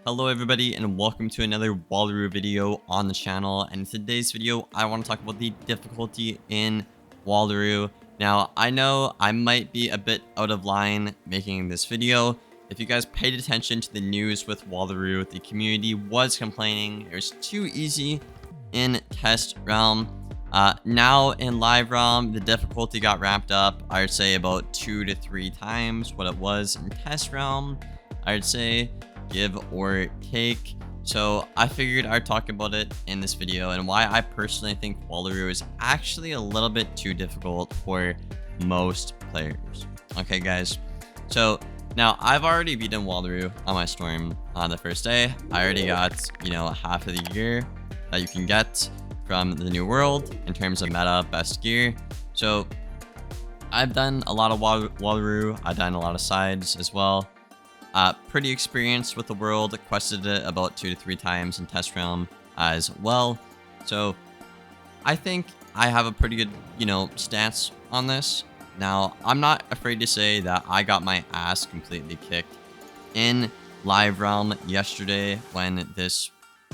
Hello everybody and welcome to another Wallaru video on the channel, and in today's video I want to talk about the difficulty in Wallaru. Now I know I might be a bit out of line making this video. If you guys paid attention to the news with Wallaru, the community was complaining it was too easy in test realm. Now in live realm the difficulty got ramped up, I would say about 2 to 3 times what it was in test realm, I would say, give or take. So I figured I'd talk about it in this video and why I personally think Wallaru is actually a little bit too difficult for most players. Okay guys, so now I've already beaten Wallaru on my storm on the first day. I already got, half of the gear that you can get from the new world in terms of meta best gear. So I've done a lot of Wallaru, I've done a lot of sides as well. Pretty experienced with the world, quested it about 2 to 3 times in test realm as well. So I think I have a pretty good, stance on this. Now, I'm not afraid to say that I got my ass completely kicked in live realm yesterday when this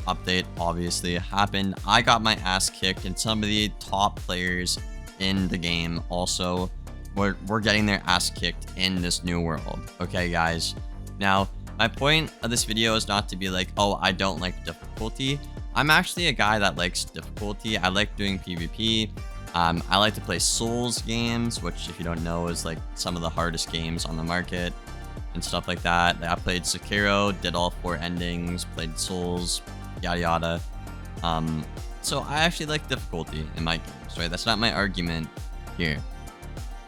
update obviously happened. I got my ass kicked, and some of the top players in the game also were getting their ass kicked in this new world. Okay, guys. Now, my point of this video is not to be like, oh, I don't like difficulty. I'm actually a guy that likes difficulty. I like doing PvP. I like to play Souls games, which, if you don't know, is like some of the hardest games on the market and stuff like that. I played Sekiro, did all 4 endings, played Souls, yada yada. So I actually like difficulty in my games, right? That's not my argument here.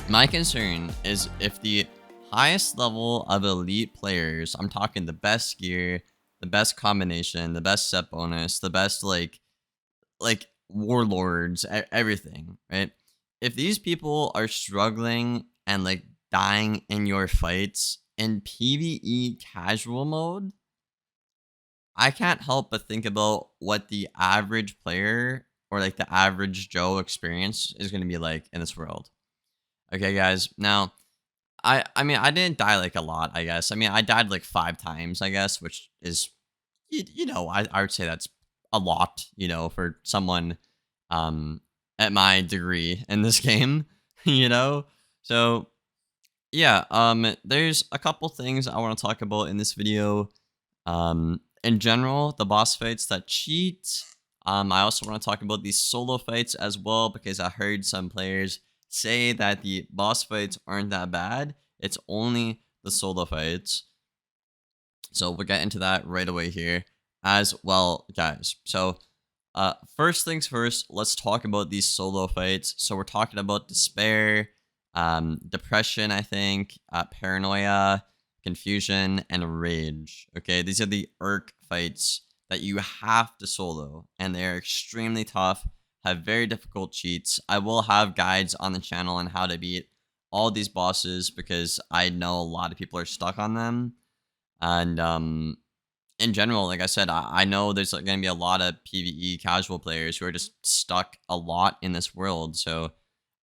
My concern is if the highest level of elite players, I'm talking the best gear, the best combination, the best set bonus, the best like warlords, everything, right? If these people are struggling and like dying in your fights in PvE casual mode, I can't help but think about what the average player or like the average Joe experience is going to be like in this world. Okay, guys. Now, I mean, I didn't die like a lot, I guess. I mean, I died like 5 times, I guess, which is, I would say that's a lot, for someone at my degree in this game, So, yeah, there's a couple things I want to talk about in this video. In general, the boss fights that cheat. I also want to talk about these solo fights as well, because I heard some players say that the boss fights aren't that bad. It's only the solo fights. So we'll get into that right away here as well, guys. So first things first, let's talk about these solo fights. So we're talking about despair, depression, I think, paranoia, confusion, and rage. Okay, these are the irk fights that you have to solo, and they're extremely tough, have very difficult cheats. I will have guides on the channel on how to beat all these bosses, because I know a lot of people are stuck on them. And in general, like I said, I know there's going to be a lot of PvE casual players who are just stuck a lot in this world. So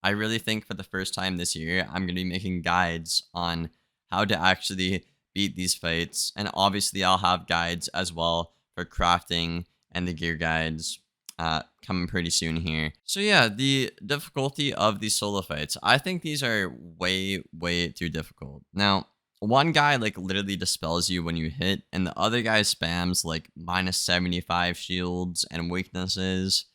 I really think for the first time this year, I'm going to be making guides on how to actually beat these fights. And obviously I'll have guides as well for crafting and the gear guides coming pretty soon here. So yeah, the difficulty of these solo fights, I think these are way too difficult. Now, one guy like literally dispels you when you hit, and the other guy spams like minus 75 shields and weaknesses,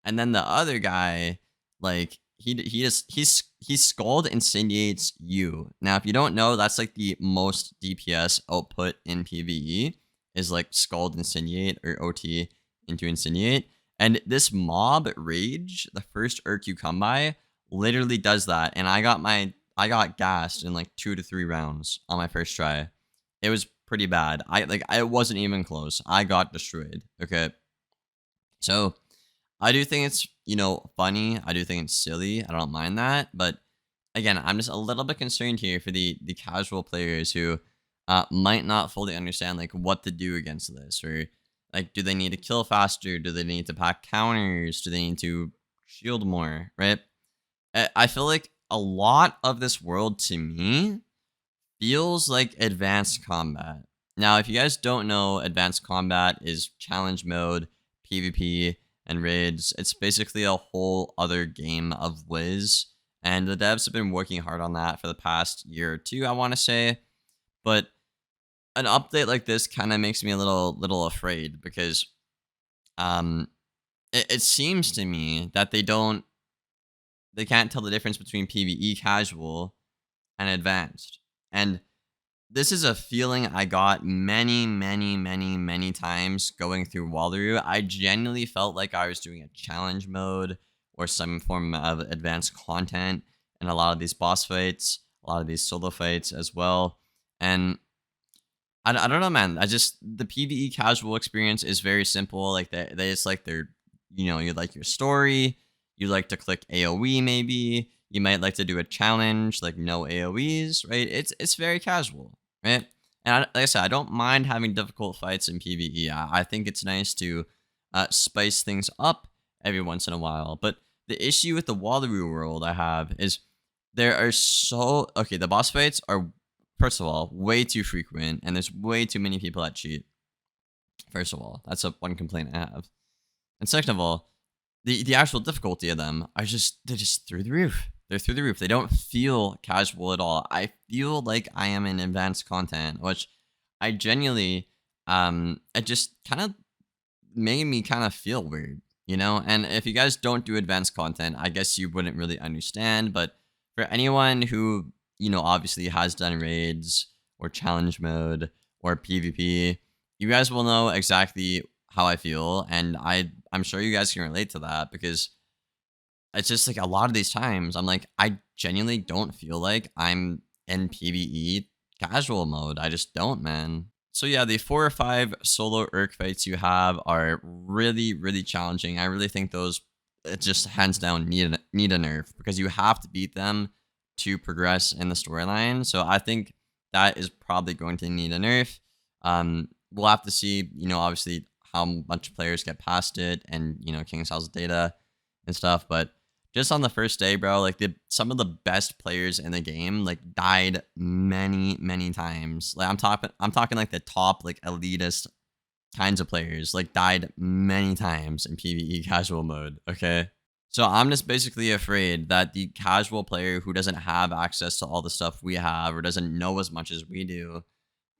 and then the other guy, like he scald incendiates you. Now, if you don't know, that's like the most DPS output in PvE is like scald incendiate or OT into incendiate. And this mob rage, the first irk you come by, literally does that. And I got gassed in like 2 to 3 rounds on my first try. It was pretty bad. I wasn't even close. I got destroyed. Okay. So I do think it's, funny. I do think it's silly. I don't mind that. But again, I'm just a little bit concerned here for the casual players who might not fully understand like what to do against this, or like, do they need to kill faster? Do they need to pack counters? Do they need to shield more, right? I feel like a lot of this world to me feels like advanced combat. Now, if you guys don't know, advanced combat is challenge mode, PvP, and raids. It's basically a whole other game of Wiz, and the devs have been working hard on that for the past year or two, I want to say. But an update like this kind of makes me a little afraid because um it seems to me that they can't tell the difference between PvE casual and advanced. And this is a feeling I got many times going through Wallaru. I genuinely felt like I was doing a challenge mode or some form of advanced content in a lot of these boss fights, a lot of these solo fights as well. And I don't know, man. I just the PvE casual experience is very simple. Like they it's like they're you like your story, you like to click AoE maybe. You might like to do a challenge like no AoEs, right? It's very casual, right? And like I said, I don't mind having difficult fights in PvE. I think it's nice to spice things up every once in a while. But the issue with the Wallaru world I have is there are the boss fights are first of all way too frequent, and there's way too many people that cheat. First of all, that's one complaint I have. And second of all, the actual difficulty of them they're just through the roof. They're through the roof. They don't feel casual at all. I feel like I am in advanced content, which I genuinely it just kind of made me kind of feel weird, you know? And if you guys don't do advanced content, I guess you wouldn't really understand, but for anyone who, obviously has done raids or challenge mode or PvP, you guys will know exactly how I feel, and I'm sure you guys can relate to that because it's just like a lot of these times I'm like I genuinely don't feel like I'm in PvE casual mode. I just don't, man. So yeah, the 4 or 5 solo Urk fights you have are really challenging. I really think those it just hands down need a nerf because you have to beat them to progress in the storyline. So I think that is probably going to need a nerf. We'll have to see, obviously how much players get past it and King Sal's data and stuff. But just on the first day, bro, like some of the best players in the game like died many times. Like I'm talking like the top like elitist kinds of players like died many times in PvE casual mode. Okay. So I'm just basically afraid that the casual player who doesn't have access to all the stuff we have or doesn't know as much as we do,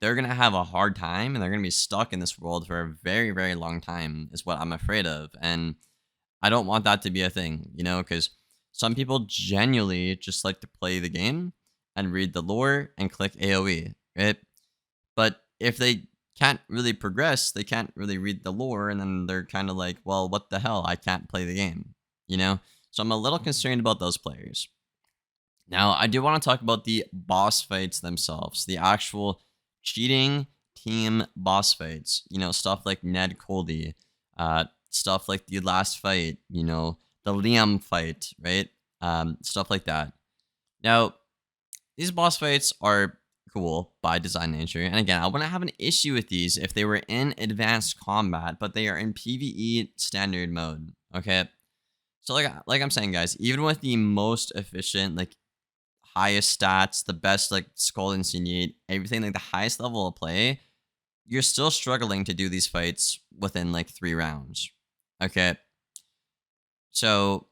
they're going to have a hard time and they're going to be stuck in this world for a very long time is what I'm afraid of. And I don't want that to be a thing, because some people genuinely just like to play the game and read the lore and click AoE, right? But if they can't really progress, they can't really read the lore, and then they're kind of like, well, what the hell? I can't play the game, So I'm a little concerned about those players. Now, I do want to talk about the boss fights themselves, the actual cheating team boss fights, stuff like Ned Coldy, stuff like the last fight, the Liam fight, right? Stuff like that. Now, these boss fights are cool by design nature. And again, I wouldn't have an issue with these if they were in advanced combat, but they are in PvE standard mode. Okay. So like I'm saying, guys, even with the most efficient, like highest stats, the best like skull insigniate, everything like the highest level of play, you're still struggling to do these fights within like 3 rounds. Okay. So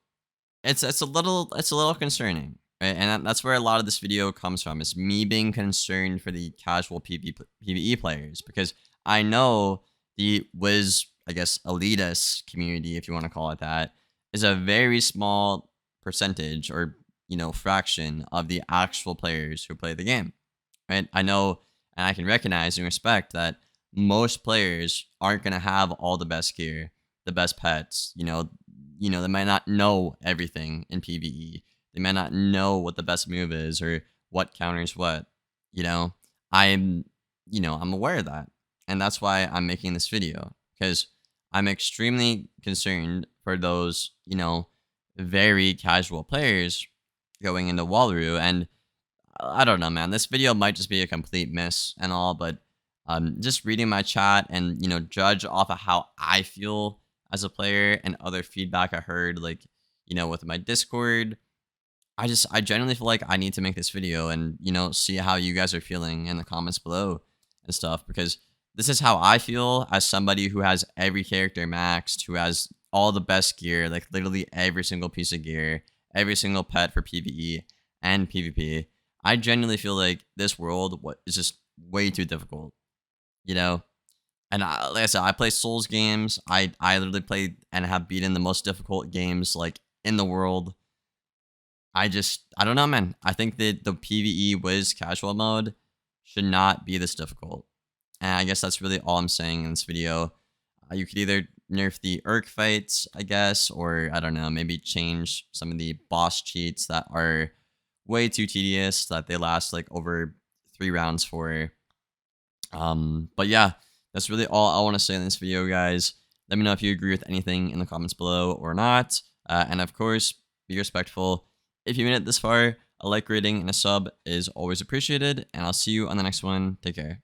it's a little concerning, right? And that's where a lot of this video comes from, is me being concerned for the casual PvE players, because I know the Wiz, I guess, elitist community, if you want to call it that, is a very small percentage or fraction of the actual players who play the game, right? I know and I can recognize and respect that most players aren't going to have all the best gear, the best pets, they might not know everything in PvE. They might not know what the best move is or what counters what, I'm I'm aware of that. And that's why I'm making this video, because I'm extremely concerned for those, very casual players going into Wallaru. And I don't know, man. This video might just be a complete miss and all, but just reading my chat and judge off of how I feel as a player and other feedback I heard, like with my Discord, I genuinely feel like I need to make this video and see how you guys are feeling in the comments below. and stuff, because this is how I feel as somebody who has every character maxed, who has all the best gear, like literally every single piece of gear, every single pet for PvE and PvP. I genuinely feel like this world is just way too difficult, you know? And like I said, I play Souls games. I literally play and have beaten the most difficult games like in the world. I don't know, man. I think that the PvE Wiz casual mode should not be this difficult. And I guess that's really all I'm saying in this video. You could either nerf the Urk fights, I guess, or I don't know, maybe change some of the boss cheats that are way too tedious, that they last like over 3 rounds for. But yeah, that's really all I want to say in this video, guys. Let me know if you agree with anything in the comments below or not. And of course, be respectful. If you made it this far, a like rating and a sub is always appreciated. And I'll see you on the next one. Take care.